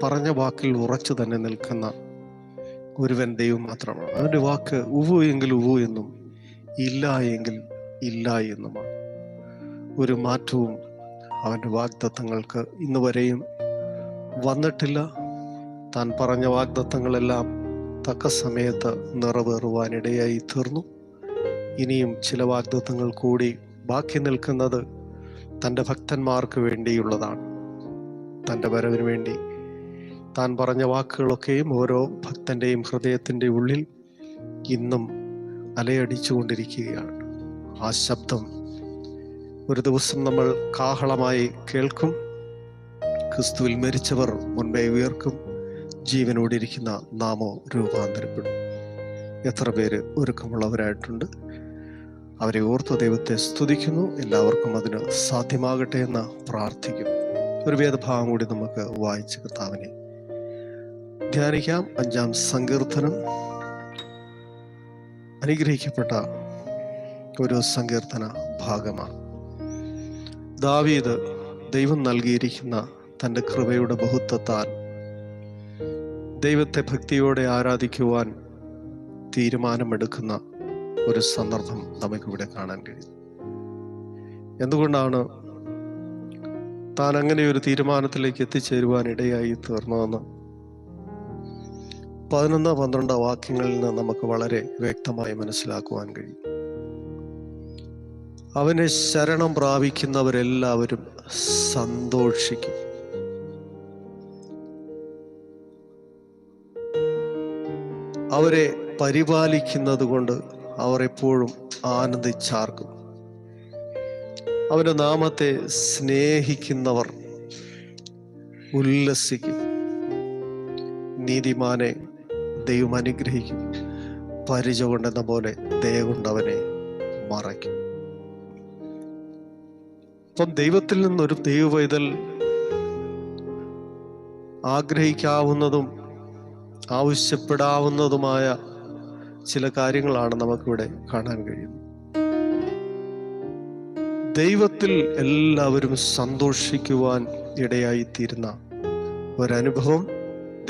പറഞ്ഞ വാക്കിൽ ഉറച്ചു തന്നെ നിൽക്കുന്ന ഒരുവൻ ദൈവം മാത്രമാണ്. അവൻ്റെ വാക്ക് ഉവ്വ് എങ്കിൽ ഉവ്വ് എന്നും ഇല്ല എങ്കിൽ ഇല്ല എന്നുമാണ്. ഒരു മാറ്റവും അവൻ്റെ വാഗ്ദത്തങ്ങൾക്ക് ഇന്ന് വരെയും വന്നിട്ടില്ല. താൻ പറഞ്ഞ വാഗ്ദത്തങ്ങളെല്ലാം തക്ക സമയത്ത് നിറവേറുവാനിടയായി തീർന്നു. ഇനിയും ചില വാഗ്ദത്തങ്ങൾ കൂടി ബാക്കി നിൽക്കുന്നത് തൻ്റെ ഭക്തന്മാർക്ക് വേണ്ടിയുള്ളതാണ്. തൻ്റെ വരവിന് വേണ്ടി താൻ പറഞ്ഞ വാക്കുകളൊക്കെയും ഓരോ ഭക്തൻ്റെയും ഹൃദയത്തിൻ്റെ ഉള്ളിൽ ഇന്നും അലയടിച്ചുകൊണ്ടിരിക്കുകയാണ്. ആ ശബ്ദം ഒരു ദിവസം നമ്മൾ കാഹളമായി കേൾക്കും. ക്രിസ്തുവിൽ മരിച്ചവർ മുൻപേ ഉയർക്കും, ജീവനോടിരിക്കുന്ന നാമോ രൂപാന്തരപ്പെടും. എത്ര പേര് ഒരുക്കമുള്ളവരായിട്ടുണ്ട്? അവരെ ഓർത്ത് ദൈവത്തെ സ്തുതിക്കുന്നു. എല്ലാവർക്കും അതിന് സാധ്യമാകട്ടെ എന്ന് പ്രാർത്ഥിക്കുന്നു. ഒരു വേദഭാഗം കൂടി നമുക്ക് വായിച്ച് കർത്താവിനെ ധ്യാനിക്കാം. 5-ാം സങ്കീർത്തനം അനുഗ്രഹിക്കപ്പെട്ട ഒരു സങ്കീർത്തന ഭാഗമാണ്. ദാവീദ് ദൈവം നൽകിയിരിക്കുന്ന തൻ്റെ കൃപയുടെ ബഹുത്വത്താൽ ദൈവത്തെ ഭക്തിയോടെ ആരാധിക്കുവാൻ തീരുമാനമെടുക്കുന്ന ഒരു സന്ദർഭം നമുക്കിവിടെ കാണാൻ കഴിയും. എന്തുകൊണ്ടാണ് താൻ അങ്ങനെ ഒരു തീരുമാനത്തിലേക്ക് എത്തിച്ചേരുവാൻ ഇടയായി തീർന്നതെന്ന് 11-12 വാക്യങ്ങളിൽ നിന്ന് നമുക്ക് വളരെ വ്യക്തമായി മനസ്സിലാക്കുവാൻ കഴിയും. അവനെ ശരണം പ്രാപിക്കുന്നവരെല്ലാവരും സന്തോഷിക്കും. അവരെ പരിപാലിക്കുന്നത് കൊണ്ട് അവർ എപ്പോഴും ആനന്ദിച്ചാർക്കും. അവന്റെ നാമത്തെ സ്നേഹിക്കുന്നവർ ഉല്ലസിക്കും. നീതിമാനെ ദൈവം അനുഗ്രഹിക്കും, പരിച കൊണ്ടെന്ന പോലെ ദയ കൊണ്ടവനെ മറയ്ക്കും. അപ്പം ദൈവത്തിൽ നിന്നൊരു ദൈവവൈതൽ ആഗ്രഹിക്കാവുന്നതും ആവശ്യപ്പെടാവുന്നതുമായ ചില കാര്യങ്ങളാണ് നമുക്കിവിടെ കാണാൻ കഴിയുന്നത്. ദൈവത്തിൽ എല്ലാവരും സന്തോഷിക്കുവാൻ ഇടയായിത്തീരുന്ന ഒരനുഭവം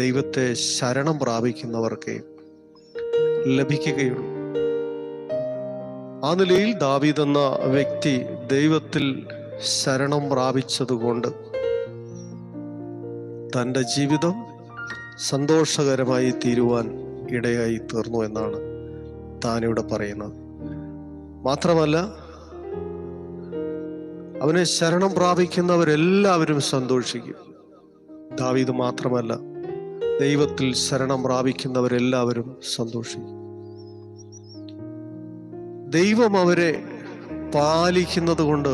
ദൈവത്തെ ശരണം പ്രാപിക്കുന്നവർക്ക് ലഭിക്കുകയുള്ളൂ. ആ നിലയിൽ ദാവീദ് എന്ന വ്യക്തി ദൈവത്തിൽ ശരണം പ്രാപിച്ചതുകൊണ്ട് തൻ്റെ ജീവിതം സന്തോഷകരമായി തീരുവാൻ ഇടയായി തീർന്നു എന്നാണ് താനിവിടെ പറയുന്നത്. മാത്രമല്ല, അവനെ ശരണം പ്രാപിക്കുന്നവരെല്ലാവരും സന്തോഷിക്കും. ദാവീദ് മാത്രമല്ല, ദൈവത്തിൽ ശരണം പ്രാപിക്കുന്നവരെല്ലാവരും സന്തോഷിക്കും. ദൈവം അവരെ പാലിക്കുന്നത് കൊണ്ട്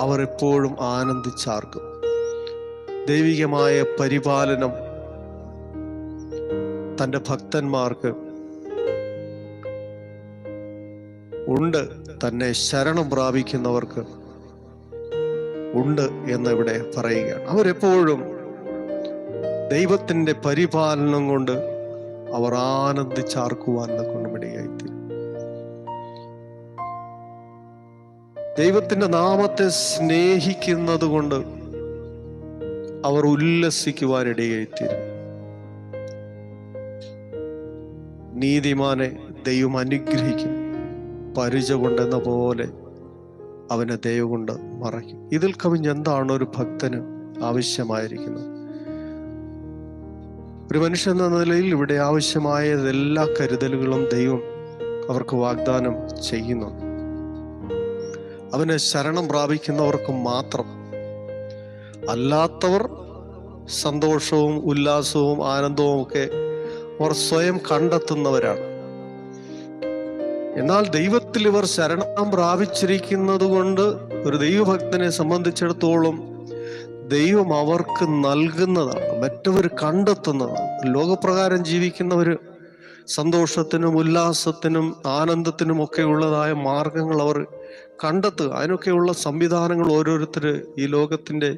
അവർ എപ്പോഴും ആനന്ദിച്ചാർക്കും. ദൈവികമായ പരിപാലനം തൻ്റെ ഭക്തന്മാർക്ക് ഉണ്ട്, തന്നെ ശരണം പ്രാപിക്കുന്നവർക്ക് ഉണ്ട് എന്നിവിടെ പറയുകയാണ്. അവരെപ്പോഴും ദൈവത്തിൻ്റെ പരിപാലനം കൊണ്ട് അവർ ആനന്ദിച്ചാർക്കുവാൻ കൊണ്ടുമിടയായിത്തീരും. ദൈവത്തിൻ്റെ നാമത്തെ സ്നേഹിക്കുന്നത് കൊണ്ട് അവർ ഉല്ലസിക്കുവാനിടയായിത്തീരും. നീതിമാനെ ദൈവം അനുഗ്രഹിക്കും, പരിച കൊണ്ടെന്ന പോലെ അവനെ ദയ കൊണ്ട് മറയ്ക്കും. ഇതിൽ കവിഞ്ഞ് എന്താണ് ഒരു ഭക്തന് ആവശ്യമായിരിക്കുന്നത്? ഒരു മനുഷ്യൻ എന്ന നിലയിൽ ഇവിടെ ആവശ്യമായ എല്ലാ കരുതലുകളും ദൈവം അവർക്ക് വാഗ്ദാനം ചെയ്യുന്നു. അവനെ ശരണം പ്രാപിക്കുന്നവർക്ക് മാത്രം. അല്ലാത്തവർ സന്തോഷവും ഉല്ലാസവും ആനന്ദവും ഒക്കെ അവർ സ്വയം കണ്ടെത്തുന്നവരാണ്. എന്നാൽ ദൈവത്തിൽ ഇവർ ശരണം പ്രാപിച്ചിരിക്കുന്നത് കൊണ്ട് ഒരു ദൈവഭക്തനെ സംബന്ധിച്ചിടത്തോളം ദൈവം അവർക്ക് നൽകുന്നതാണ്, മറ്റവർ കണ്ടെത്തുന്നതാണ്. ലോകപ്രകാരം ജീവിക്കുന്നവർ സന്തോഷത്തിനും ഉല്ലാസത്തിനും ആനന്ദത്തിനും ഒക്കെ ഉള്ളതായ മാർഗങ്ങൾ അവർ കണ്ടെത്തുക. അതിനൊക്കെയുള്ള സംവിധാനങ്ങൾ ഓരോരുത്തർ ഈ ലോകത്തിൻ്റെ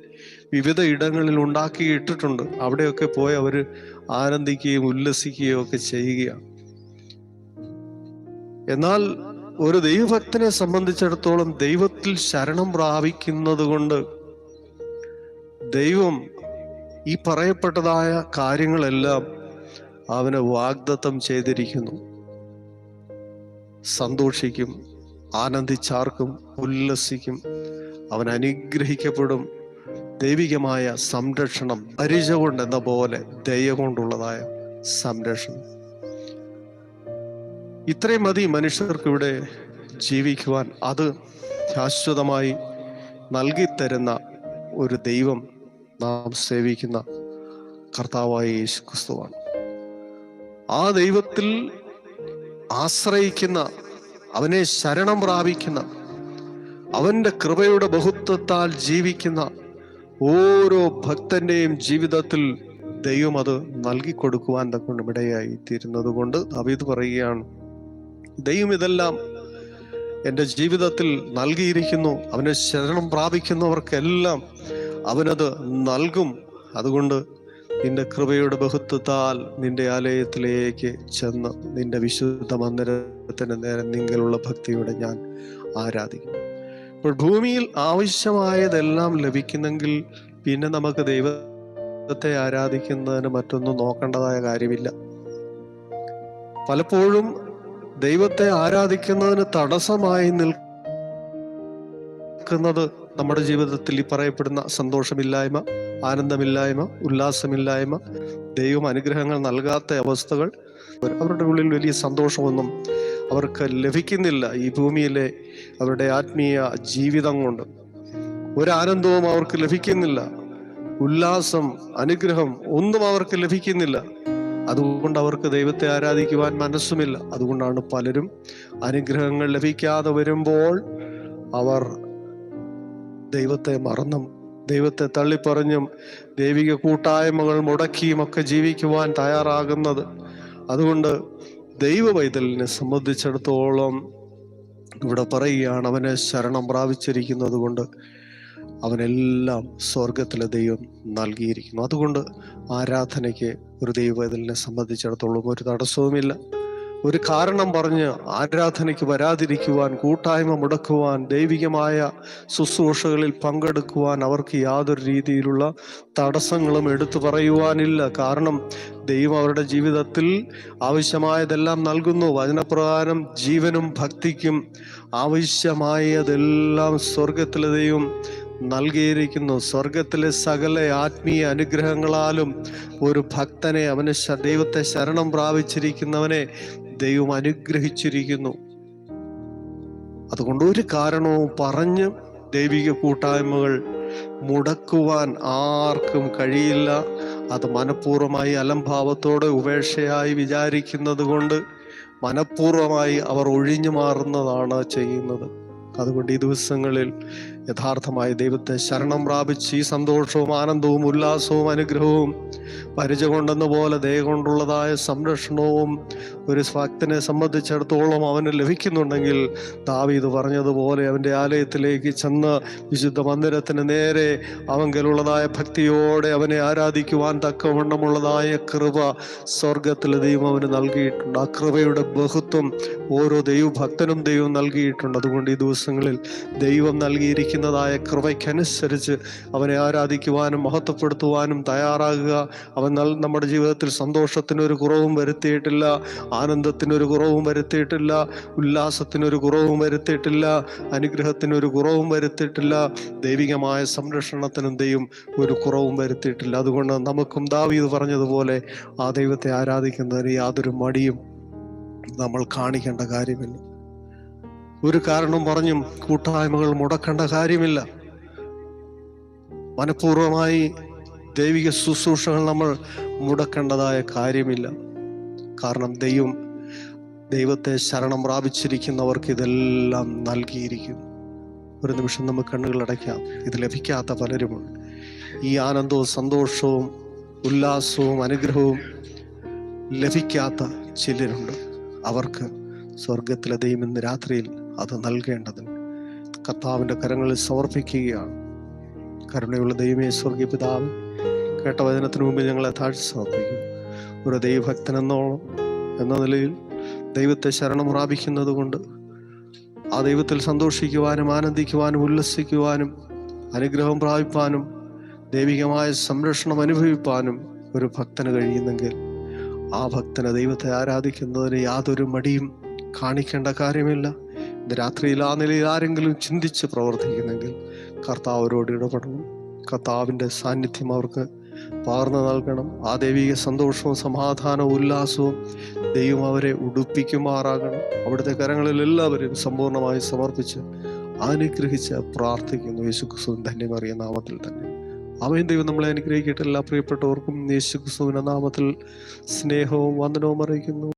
വിവിധ ഇടങ്ങളിൽ ഉണ്ടാക്കിയിട്ടിട്ടുണ്ട്. അവിടെയൊക്കെ പോയി അവർ ആനന്ദിക്കുകയും ഉല്ലസിക്കുകയും ഒക്കെ ചെയ്യുകയാണ്. എന്നാൽ ഒരു ദൈവഭക്തനെ സംബന്ധിച്ചിടത്തോളം ദൈവത്തിൽ ശരണം പ്രാപിക്കുന്നത് കൊണ്ട് ദൈവം ഈ പറയപ്പെട്ടതായ കാര്യങ്ങളെല്ലാം അവന് വാഗ്ദത്തം ചെയ്തിരിക്കുന്നു. സന്തോഷിക്കും, ആനന്ദിച്ചാർക്കും, ഉല്ലസിക്കും, അവൻ അനുഗ്രഹിക്കപ്പെടും. ദൈവികമായ സംരക്ഷണം, പരിച കൊണ്ടെന്ന പോലെ ദയ കൊണ്ടുള്ളതായ സംരക്ഷണം. ഇത്രയും മതി മനുഷ്യർക്ക് ഇവിടെ ജീവിക്കുവാൻ. അത് ശാശ്വതമായി നൽകിത്തരുന്ന ഒരു ദൈവം നാം സേവിക്കുന്ന കർത്താവായ യേശു ക്രിസ്തുവാണ്. ആ ദൈവത്തിൽ ആശ്രയിക്കുന്ന, അവനെ ശരണം പ്രാപിക്കുന്ന, അവന്റെ കൃപയുടെ ബഹുത്വത്താൽ ജീവിക്കുന്ന ഓരോ ഭക്തന്റെയും ജീവിതത്തിൽ ദൈവം അത് നൽകിക്കൊടുക്കുവാൻ തക്കൊണ്ട് ഇടയായി തീരുന്നത് കൊണ്ട് ദാവീദ് പറയുകയാണ്, ദൈവം ഇതെല്ലാം എൻ്റെ ജീവിതത്തിൽ നൽകിയിരിക്കുന്നു. അവനെ ശരണം പ്രാപിക്കുന്നവർക്കെല്ലാം അവനത് നൽകും. അതുകൊണ്ട് നിന്റെ കൃപയുടെ ബഹുത്വത്താൽ നിന്റെ ആലയത്തിലേക്ക് ചെന്ന് നിന്റെ വിശുദ്ധ മന്ദിരത്തിന് നേരെ നിങ്ങളുള്ള ഭക്തിയോടെ ഞാൻ ആരാധിക്കും. ഇപ്പോൾ ഭൂമിയിൽ ആവശ്യമായതെല്ലാം ലഭിക്കുന്നെങ്കിൽ പിന്നെ നമുക്ക് ദൈവത്തെ ആരാധിക്കുന്നതിന് മറ്റൊന്നും നോക്കേണ്ടതായ കാര്യമില്ല. പലപ്പോഴും ദൈവത്തെ ആരാധിക്കുന്നതിന് തടസ്സമായി നിൽക്കുന്നത് നമ്മുടെ ജീവിതത്തിൽ ഈ പറയപ്പെടുന്ന സന്തോഷമില്ലായ്മ, ആനന്ദമില്ലായ്മ, ഉല്ലാസമില്ലായ്മ, ദൈവം അനുഗ്രഹങ്ങൾ നൽകാത്ത അവസ്ഥകൾ. അവരുടെ ഉള്ളിൽ വലിയ സന്തോഷമൊന്നും അവർക്ക് ലഭിക്കുന്നില്ല. ഈ ഭൂമിയിലെ അവരുടെ ആത്മീയ ജീവിതം കൊണ്ട് ഒരു ആനന്ദവും അവർക്ക് ലഭിക്കുന്നില്ല. ഉല്ലാസം, അനുഗ്രഹം ഒന്നും അവർക്ക് ലഭിക്കുന്നില്ല. അതുകൊണ്ട് അവർക്ക് ദൈവത്തെ ആരാധിക്കുവാൻ മനസ്സുമില്ല. അതുകൊണ്ടാണ് പലരും അനുഗ്രഹങ്ങൾ ലഭിക്കാതെ വരുമ്പോൾ അവർ ദൈവത്തെ മറന്നും ദൈവത്തെ തള്ളിപ്പറഞ്ഞും ദൈവിക കൂട്ടായ്മകൾ മുടക്കിയും ഒക്കെ ജീവിക്കുവാൻ തയ്യാറാകുന്നത്. അതുകൊണ്ട് ദൈവ പൈതലിനെ സംബന്ധിച്ചിടത്തോളം ഇവിടെ പറയുകയാണ്, അവനെ ശരണം പ്രാപിച്ചിരിക്കുന്നത് കൊണ്ട് അവനെല്ലാം സ്വർഗത്തിലെ ദൈവം നൽകിയിരിക്കുന്നു. അതുകൊണ്ട് ആരാധനയ്ക്ക് ഒരു ദൈവ പൈതലിനെ സംബന്ധിച്ചിടത്തോളം ഒരു തടസ്സവുമില്ല. ഒരു കാരണം പറഞ്ഞ് ആരാധനയ്ക്ക് വരാതിരിക്കുവാൻ, കൂട്ടായ്മ മുടക്കുവാൻ, ദൈവികമായ ശുശ്രൂഷകളിൽ പങ്കെടുക്കുവാൻ അവർക്ക് യാതൊരു രീതിയിലുള്ള തടസ്സങ്ങളും എടുത്തു പറയുവാനില്ല. കാരണം ദൈവം അവരുടെ ജീവിതത്തിൽ ആവശ്യമായതെല്ലാം നൽകുന്നു. വചനപ്രകാരം ജീവനും ഭക്തിക്കും ആവശ്യമായതെല്ലാം സ്വർഗത്തിലെ ദൈവം നൽകിയിരിക്കുന്നു. സ്വർഗത്തിലെ സകല ആത്മീയ അനുഗ്രഹങ്ങളാലും ഒരു ഭക്തനെ, അവന് ദൈവത്തെ ശരണം പ്രാപിച്ചിരിക്കുന്നവനെ ദൈവം അനുഗ്രഹിച്ചിരിക്കുന്നു. അതുകൊണ്ട് ഒരു കാരണവും പറഞ്ഞ് ദൈവിക കൂട്ടായ്മകൾ മുടക്കുവാൻ ആർക്കും കഴിയില്ല. അത് മനഃപൂർവ്വമായി, അലംഭാവത്തോടെ, ഉപേക്ഷയായി വിചാരിക്കുന്നത് കൊണ്ട് മനഃപൂർവ്വമായി അവർ ഒഴിഞ്ഞു മാറുന്നതാണ് ചെയ്യുന്നത്. അതുകൊണ്ട് ഈ ദിവസങ്ങളിൽ യഥാർത്ഥമായി ദൈവത്തെ ശരണം പ്രാപിച്ച് ഈ സന്തോഷവും ആനന്ദവും ഉല്ലാസവും അനുഗ്രഹവും പരിച കൊണ്ടെന്ന പോലെ ദയ കൊണ്ടുള്ളതായ സംരക്ഷണവും ഒരു ഭക്തനെ സംബന്ധിച്ചിടത്തോളം അവന് ലഭിക്കുന്നുണ്ടെങ്കിൽ, ദാവീദ് പറഞ്ഞതുപോലെ അവൻ്റെ ആലയത്തിലേക്ക് ചെന്ന് വിശുദ്ധ മന്ദിരത്തിന് നേരെ അവങ്കലുള്ളതായ ഭക്തിയോടെ അവനെ ആരാധിക്കുവാൻ തക്കവണ്ണമുള്ളതായ കൃപ സ്വർഗത്തിലെ ദൈവം അവന് നൽകിയിട്ടുണ്ട്. ആ കൃപയുടെ ബഹുത്വം ഓരോ ദൈവഭക്തനും ദൈവം നൽകിയിട്ടുണ്ട്. അതുകൊണ്ട് ഈ ദിവസങ്ങളിൽ ദൈവം നൽകിയിരിക്കുന്നതായ കൃപയ്ക്കനുസരിച്ച് അവനെ ആരാധിക്കുവാനും മഹത്വപ്പെടുത്തുവാനും തയ്യാറാകുക. അവൻ നമ്മുടെ ജീവിതത്തിൽ സന്തോഷത്തിനൊരു കുറവും വരുത്തിയിട്ടില്ല, ആനന്ദത്തിനൊരു കുറവും വരുത്തിയിട്ടില്ല, ഉല്ലാസത്തിനൊരു കുറവും വരുത്തിയിട്ടില്ല, അനുഗ്രഹത്തിനൊരു കുറവും വരുത്തിയിട്ടില്ല, ദൈവികമായ സംരക്ഷണത്തിനും ദൈവം ഒരു കുറവും വരുത്തിയിട്ടില്ല. അതുകൊണ്ട് നമുക്കും ദാവീദ് പറഞ്ഞതുപോലെ ആ ദൈവത്തെ ആരാധിക്കുന്നതിന് യാതൊരു മടിയും നമ്മൾ കാണിക്കേണ്ട കാര്യമില്ല. ഒരു കാരണം പറഞ്ഞും കൂട്ടായ്മകൾ മുടക്കേണ്ട കാര്യമില്ല. മനഃപൂർവ്വമായി ദൈവിക ശുശ്രൂഷകൾ നമ്മൾ മുടക്കേണ്ടതായ കാര്യമില്ല. കാരണം ദൈവത്തെ ശരണം പ്രാപിച്ചിരിക്കുന്നവർക്ക് ഇതെല്ലാം നൽകിയിരിക്കുന്നു. ഒരു നിമിഷം നമുക്ക് കണ്ണുകൾ അടയ്ക്കാം. ഇത് ലഭിക്കാത്ത പലരുമുണ്ട്. ഈ ആനന്ദവും സന്തോഷവും ഉല്ലാസവും അനുഗ്രഹവും ലഭിക്കാത്ത ചിലരുണ്ട്. അവർക്ക് സ്വർഗത്തിലെ ദൈവം ഇന്ന് രാത്രിയിൽ അത് നൽകേണ്ടതിന് കർത്താവിൻ്റെ കരങ്ങളിൽ സമർപ്പിക്കുകയാണ്. കരുണയുള്ള ദൈവമേ, സ്വർഗീയ പിതാവ്, കേട്ട വചനത്തിന് മുമ്പിൽ ഞങ്ങളെ താഴ്ച സമർപ്പിക്കും. ഒരു ദൈവഭക്തൻ എന്ന നിലയിൽ ദൈവത്തെ ശരണം പ്രാപിക്കുന്നത് കൊണ്ട് ആ ദൈവത്തിൽ സന്തോഷിക്കുവാനും ആനന്ദിക്കുവാനും ഉല്ലസിക്കുവാനും അനുഗ്രഹം പ്രാപിപ്പാനും ദൈവികമായ സംരക്ഷണം അനുഭവിപ്പാനും ഒരു ഭക്തന് കഴിയുന്നെങ്കിൽ ആ ഭക്തന് ദൈവത്തെ ആരാധിക്കുന്നതിന് യാതൊരു മടിയും കാണിക്കേണ്ട കാര്യമില്ല. ഇന്ന് രാത്രിയിൽ ആ നിലയിൽ ആരെങ്കിലും ചിന്തിച്ച് പ്രവർത്തിക്കുന്നെങ്കിൽ കർത്താവ് അവരോട് ഇടപെടണം. കർത്താവിൻ്റെ സാന്നിധ്യം അവർക്ക് പകർന്നു നൽകണം. ആ ദൈവിക സന്തോഷവും സമാധാനവും ഉല്ലാസവും ദൈവം അവരെ ഉടുപ്പിക്കുമാറാകണം. അവിടുത്തെ കരങ്ങളിൽ എല്ലാവരും സമ്പൂർണ്ണമായി സമർപ്പിച്ച് അനുഗ്രഹിച്ച് പ്രാർത്ഥിക്കുന്നു യേശുക്രിസ്തുവിൻ ധന്യമറിയ നാമത്തിൽ തന്നെ. ആമേൻ. ദൈവം നമ്മളെ അനുഗ്രഹിക്കട്ടെ. എല്ലാ പ്രിയപ്പെട്ടവർക്കും യേശുക്രിസ്തുവിന്റെ നാമത്തിൽ സ്നേഹവും വന്ദനവും അറിയിക്കുന്നു.